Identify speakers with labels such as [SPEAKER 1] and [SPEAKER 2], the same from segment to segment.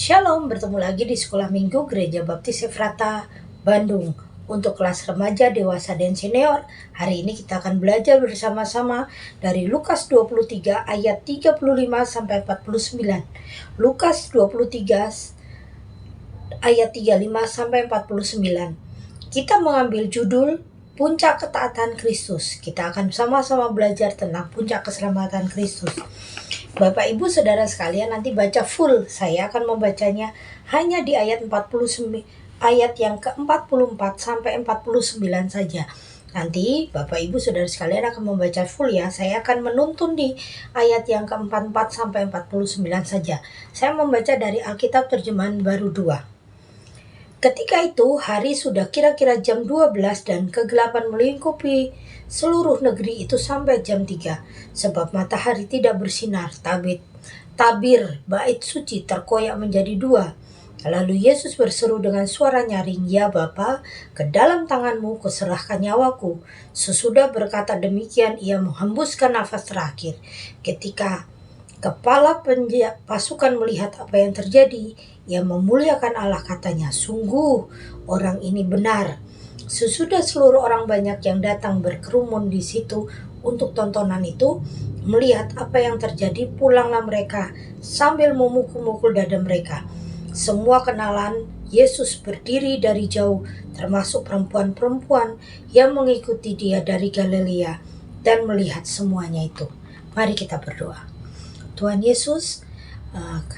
[SPEAKER 1] Shalom, bertemu lagi di Sekolah Minggu Gereja Baptis Efrata, Bandung. Untuk kelas remaja, dewasa, dan senior, hari ini kita akan belajar bersama-sama dari Lukas 23 ayat 35 sampai 49. Lukas 23 ayat 35 sampai 49. Kita mengambil judul Puncak Ketaatan Kristus. Kita akan sama-sama belajar tentang puncak keselamatan Kristus. Bapak Ibu Saudara sekalian, nanti baca full. Saya akan membacanya hanya di ayat 49, ayat yang ke-44 sampai 49 saja. Nanti Bapak Ibu Saudara sekalian akan membaca full ya. Saya akan menuntun di ayat yang ke-44 sampai 49 saja. Saya membaca dari Alkitab Terjemahan Baru 2. Ketika itu, hari sudah kira-kira jam 12 dan kegelapan melingkupi seluruh negeri itu sampai jam 3. Sebab matahari tidak bersinar, tabir bait suci terkoyak menjadi 2. Lalu Yesus berseru dengan suara nyaring, "Ya Bapa, ke dalam tanganmu kuserahkan nyawaku." Sesudah berkata demikian, ia menghembuskan nafas terakhir. Ketika kepala pasukan melihat apa yang terjadi, ia memuliakan Allah, katanya, "Sungguh orang ini benar." Sesudah seluruh orang banyak yang datang berkerumun di situ untuk tontonan itu, melihat apa yang terjadi, pulanglah mereka sambil memukul-mukul dada mereka. Semua kenalan Yesus berdiri dari jauh, termasuk perempuan-perempuan yang mengikuti dia dari Galilea dan melihat semuanya itu. Mari kita berdoa. Tuhan Yesus,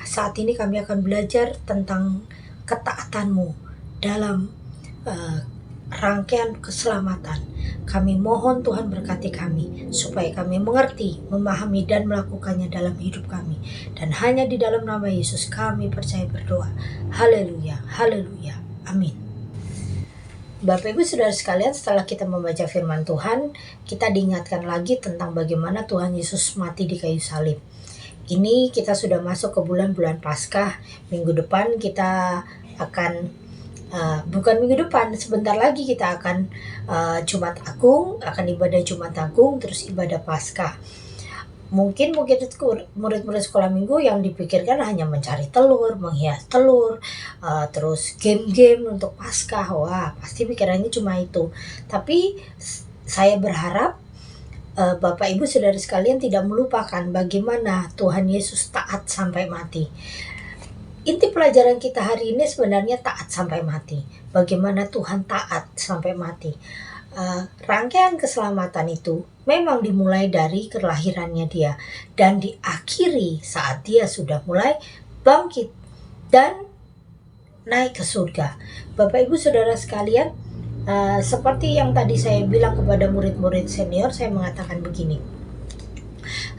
[SPEAKER 1] saat ini kami akan belajar tentang ketaatan-Mu dalam rangkaian keselamatan. Kami mohon Tuhan berkati kami, supaya kami mengerti, memahami, dan melakukannya dalam hidup kami. Dan hanya di dalam nama Yesus kami percaya berdoa. Haleluya, haleluya, amin. Bapak Ibu Saudara sekalian, setelah kita membaca firman Tuhan, kita diingatkan lagi tentang bagaimana Tuhan Yesus mati di kayu salib. Ini kita sudah masuk ke bulan-bulan Paskah. Minggu depan kita akan, bukan minggu depan, sebentar lagi kita akan Jumat Agung, akan ibadah Jumat Agung, terus ibadah Paskah. Mungkin murid-murid sekolah minggu yang dipikirkan hanya mencari telur, menghias telur, terus game-game untuk Paskah. Wah, pasti pikirannya cuma itu. Tapi saya berharap Bapak Ibu Saudara sekalian tidak melupakan bagaimana Tuhan Yesus taat sampai mati. Inti pelajaran kita hari ini sebenarnya taat sampai mati. Bagaimana Tuhan taat sampai mati. Rangkaian keselamatan itu memang dimulai dari kelahirannya dia dan diakhiri saat dia sudah mulai bangkit dan naik ke surga. Bapak Ibu Saudara sekalian, seperti yang tadi saya bilang kepada murid-murid senior, saya mengatakan begini.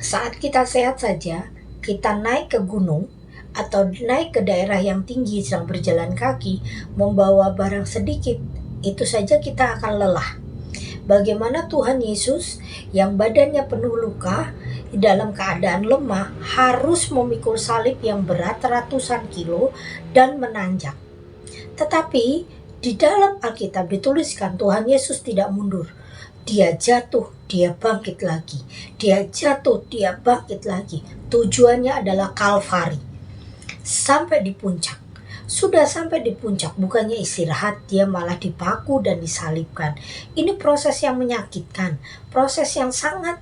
[SPEAKER 1] Saat kita sehat saja, kita naik ke gunung atau naik ke daerah yang tinggi sedang berjalan kaki, membawa barang sedikit, itu saja kita akan lelah. Bagaimana Tuhan Yesus yang badannya penuh luka, dalam keadaan lemah, harus memikul salib yang berat ratusan kilo dan menanjak. Tetapi di dalam Alkitab dituliskan Tuhan Yesus tidak mundur. Dia jatuh, dia bangkit lagi. Dia jatuh, dia bangkit lagi. Tujuannya adalah Kalvari. Sampai di puncak. Sudah sampai di puncak, bukannya istirahat, dia malah dipaku dan disalibkan. Ini proses yang menyakitkan. Proses yang sangat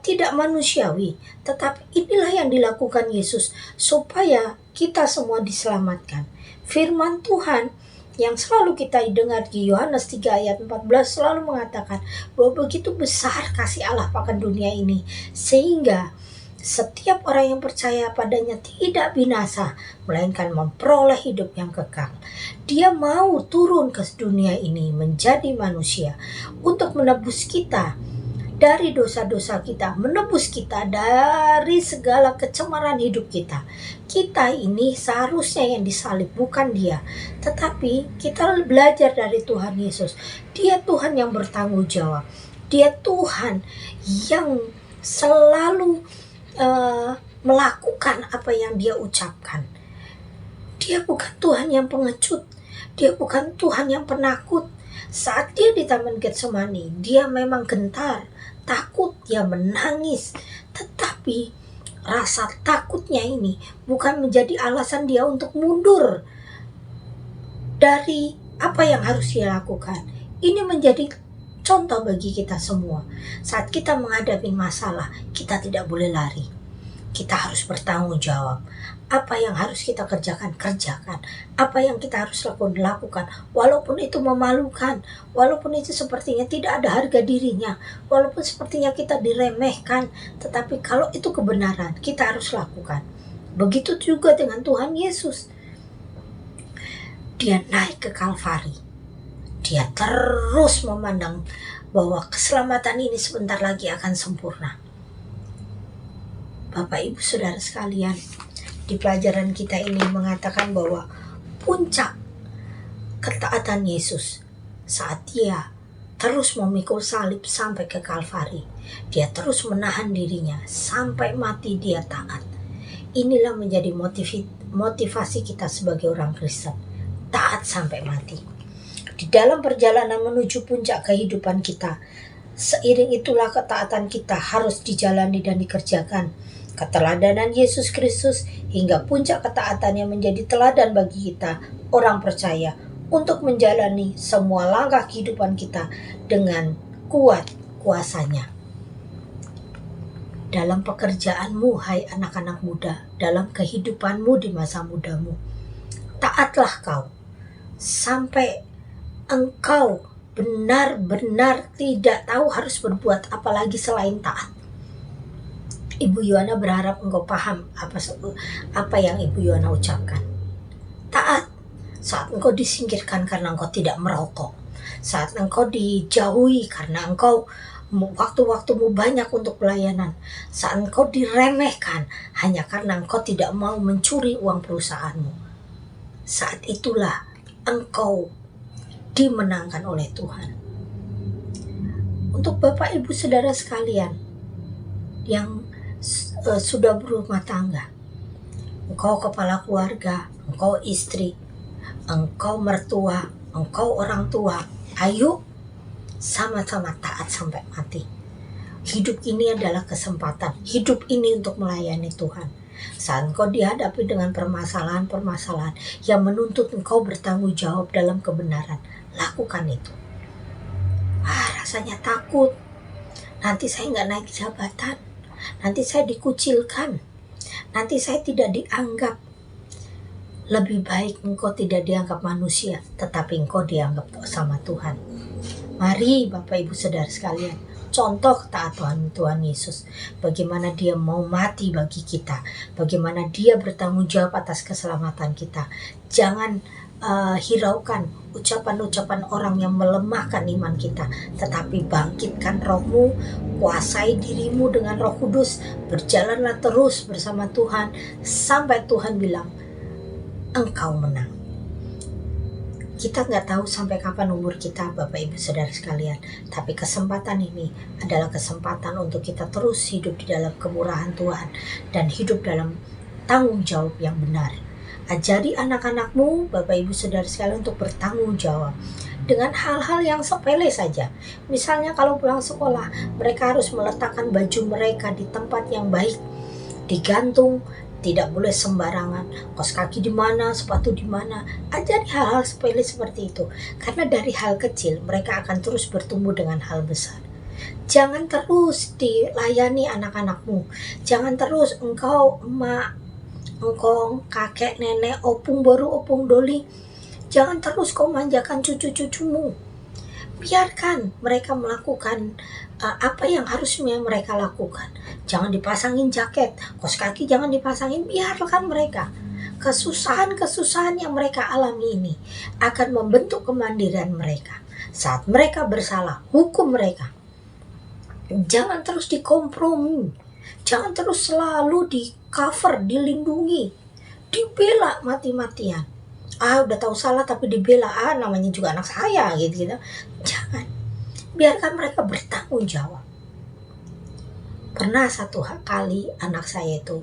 [SPEAKER 1] tidak manusiawi. Tetapi inilah yang dilakukan Yesus supaya kita semua diselamatkan. Firman Tuhan yang selalu kita dengar di Yohanes 3 ayat 14 selalu mengatakan bahwa begitu besar kasih Allah akan dunia ini, sehingga setiap orang yang percaya padanya tidak binasa, melainkan memperoleh hidup yang kekal. Dia mau turun ke dunia ini menjadi manusia untuk menebus kita dari dosa-dosa kita, menebus kita dari segala kecemaran hidup kita. Kita ini seharusnya yang disalib, bukan dia. Tetapi kita belajar dari Tuhan Yesus. Dia Tuhan yang bertanggung jawab. Dia Tuhan yang selalu melakukan apa yang dia ucapkan. Dia bukan Tuhan yang pengecut. Dia bukan Tuhan yang penakut. Saat dia di Taman Getsemani, dia memang gentar, takut, dia menangis. Tetapi rasa takutnya ini bukan menjadi alasan dia untuk mundur dari apa yang harus dia lakukan. Ini menjadi contoh bagi kita semua. Saat kita menghadapi masalah, kita tidak boleh lari. Kita harus bertanggung jawab. Apa yang harus kita kerjakan, kerjakan. Apa yang kita harus lakukan, lakukan. Walaupun itu memalukan, walaupun itu sepertinya tidak ada harga dirinya, walaupun sepertinya kita diremehkan, tetapi kalau itu kebenaran, kita harus lakukan. Begitu juga dengan Tuhan Yesus. Dia naik ke Kalvari. Dia terus memandang bahwa keselamatan ini sebentar lagi akan sempurna. Bapak Ibu Saudara sekalian, di pelajaran kita ini mengatakan bahwa puncak ketaatan Yesus saat dia terus memikul salib sampai ke Kalvari. Dia terus menahan dirinya sampai mati, dia taat. Inilah menjadi motivasi kita sebagai orang Kristen, taat sampai mati. Di dalam perjalanan menuju puncak kehidupan kita, seiring itulah ketaatan kita harus dijalani dan dikerjakan. Keteladanan Yesus Kristus hingga puncak ketaatannya menjadi teladan bagi kita, orang percaya, untuk menjalani semua langkah kehidupan kita dengan kuat kuasanya. Dalam pekerjaanmu, hai anak-anak muda, dalam kehidupanmu di masa mudamu, taatlah kau sampai engkau benar-benar tidak tahu harus berbuat apa lagi selain taat. Ibu Yohana berharap engkau paham apa yang Ibu Yohana ucapkan. Taat saat engkau disingkirkan karena engkau tidak merokok, saat engkau dijauhi karena engkau waktu-waktumu banyak untuk pelayanan, saat engkau diremehkan hanya karena engkau tidak mau mencuri uang perusahaanmu. Saat itulah engkau dimenangkan oleh Tuhan. Untuk Bapak Ibu Saudara sekalian yang sudah berumah tangga, engkau kepala keluarga, engkau istri, engkau mertua, engkau orang tua, ayo sama-sama taat sampai mati. Hidup ini adalah kesempatan, hidup ini untuk melayani Tuhan. Saat engkau dihadapi dengan permasalahan-permasalahan yang menuntut engkau bertanggung jawab dalam kebenaran, lakukan itu. Rasanya takut, nanti saya nggak naik jabatan, nanti saya dikucilkan, nanti saya tidak dianggap. Lebih baik engkau tidak dianggap manusia, tetapi engkau dianggap sama Tuhan. Mari Bapak Ibu Saudara sekalian, contoh ketaatan Tuhan Yesus, bagaimana dia mau mati bagi kita, bagaimana dia bertanggung jawab atas keselamatan kita. Jangan hiraukan ucapan-ucapan orang yang melemahkan iman kita, tetapi bangkitkan rohmu, kuasai dirimu dengan Roh Kudus, berjalanlah terus bersama Tuhan sampai Tuhan bilang engkau menang. Kita nggak tahu sampai kapan umur kita, Bapak Ibu Saudara sekalian, tapi kesempatan ini adalah kesempatan untuk kita terus hidup di dalam kemurahan Tuhan dan hidup dalam tanggung jawab yang benar. Ajari anak-anakmu, Bapak Ibu Saudara sekalian, untuk bertanggung jawab dengan hal-hal yang sepele saja. Misalnya kalau pulang sekolah, mereka harus meletakkan baju mereka di tempat yang baik, digantung, tidak boleh sembarangan, kaos kaki di mana, sepatu di mana. Ajari hal-hal sepele seperti itu, karena dari hal kecil mereka akan terus bertumbuh dengan hal besar. Jangan terus dilayani anak-anakmu, jangan terus engkau emak, engkau kakek, nenek, opung baru, opung doli, jangan terus kau manjakan cucu-cucumu. Biarkan mereka melakukan apa yang harusnya mereka lakukan. Jangan dipasangin jaket, kaos kaki jangan dipasangin, biarkan mereka. Kesusahan-kesusahan yang mereka alami ini akan membentuk kemandirian mereka. Saat mereka bersalah, hukum mereka. Jangan terus dikompromi, jangan terus selalu di cover, dilindungi, dibela mati-matian. Udah tahu salah tapi dibela, namanya juga anak saya gitu. Jangan, biarkan mereka bertanggung jawab. Pernah satu kali anak saya itu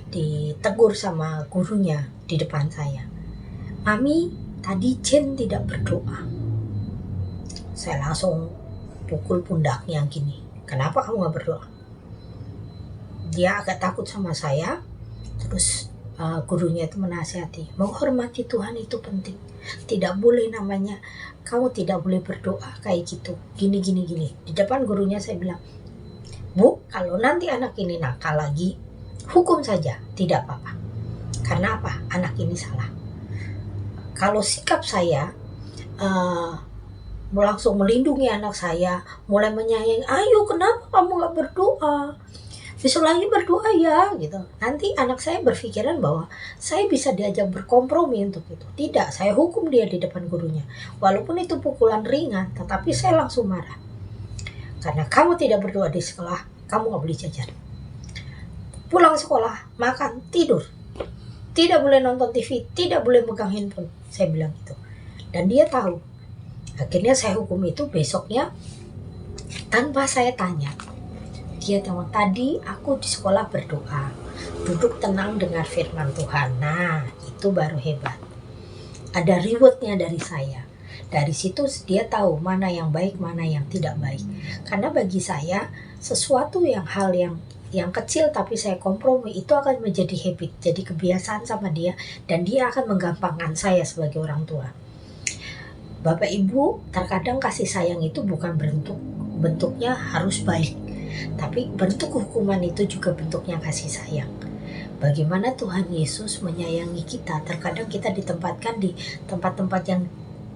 [SPEAKER 1] ditegur sama gurunya di depan saya, "Mami, tadi Jen tidak berdoa." Saya langsung pukul pundaknya gini, "Kenapa kamu gak berdoa?" dia agak takut sama saya. Terus gurunya itu menasihati, menghormati Tuhan itu penting. Tidak boleh namanya kamu tidak boleh berdoa kayak gitu, gini. Di depan gurunya saya bilang, Bu, kalau nanti anak ini nakal lagi, hukum saja, tidak apa-apa. Karena apa? Anak ini salah. Kalau sikap saya langsung melindungi anak saya, mulai menyayangi, ayo kenapa kamu gak berdoa? Besok lagi berdoa ya gitu. Nanti anak saya berpikiran bahwa saya bisa diajak berkompromi untuk itu. Tidak, saya hukum dia di depan gurunya. Walaupun itu pukulan ringan, tetapi saya langsung marah. Karena kamu tidak berdoa di sekolah, kamu gak boleh jajan. Pulang sekolah, makan, tidur. Tidak boleh nonton TV, tidak boleh megang handphone. Saya bilang gitu. Dan dia tahu. Akhirnya saya hukum itu besoknya tanpa saya tanya. Dia tahu, tadi aku di sekolah berdoa, duduk tenang dengar firman Tuhan. Nah, itu baru hebat. Ada rewardnya dari saya. Dari situ dia tahu mana yang baik, mana yang tidak baik. Karena bagi saya, sesuatu hal yang kecil tapi saya kompromi, itu akan menjadi habit, jadi kebiasaan sama dia. Dan dia akan menggampangkan saya sebagai orang tua. Bapak Ibu, terkadang kasih sayang itu bukan bentuknya harus baik. Tapi bentuk hukuman itu juga bentuknya kasih sayang. Bagaimana Tuhan Yesus menyayangi kita. Terkadang kita ditempatkan di tempat-tempat yang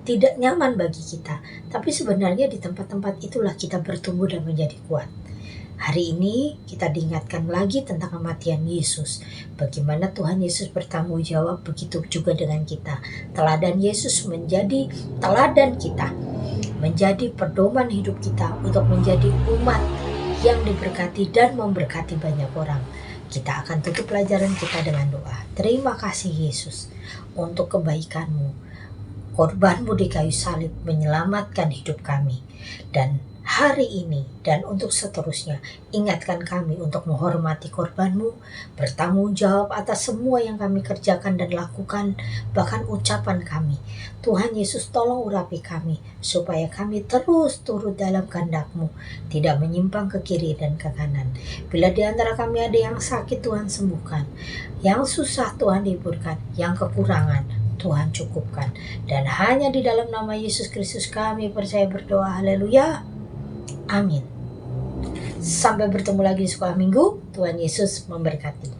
[SPEAKER 1] tidak nyaman bagi kita. Tapi sebenarnya di tempat-tempat itulah kita bertumbuh dan menjadi kuat. Hari ini kita diingatkan lagi tentang kematian Yesus. Bagaimana Tuhan Yesus bertanggung jawab, begitu juga dengan kita. Teladan Yesus menjadi teladan kita. Menjadi pedoman hidup kita untuk menjadi umat yang diberkati dan memberkati banyak orang. Kita akan tutup pelajaran kita dengan doa. Terima kasih Yesus untuk kebaikan-Mu. Korban-Mu di kayu salib menyelamatkan hidup kami. Dan hari ini dan untuk seterusnya, ingatkan kami untuk menghormati korban-Mu, bertanggung jawab atas semua yang kami kerjakan dan lakukan, bahkan ucapan kami. Tuhan Yesus, tolong urapi kami, supaya kami terus turut dalam kehendak-Mu, tidak menyimpang ke kiri dan ke kanan. Bila di antara kami ada yang sakit, Tuhan sembuhkan. Yang susah, Tuhan hiburkan. Yang kekurangan, Tuhan cukupkan. Dan hanya di dalam nama Yesus Kristus kami percaya berdoa. Haleluya. Amin. Sampai bertemu lagi di sekolah minggu. Tuhan Yesus memberkati.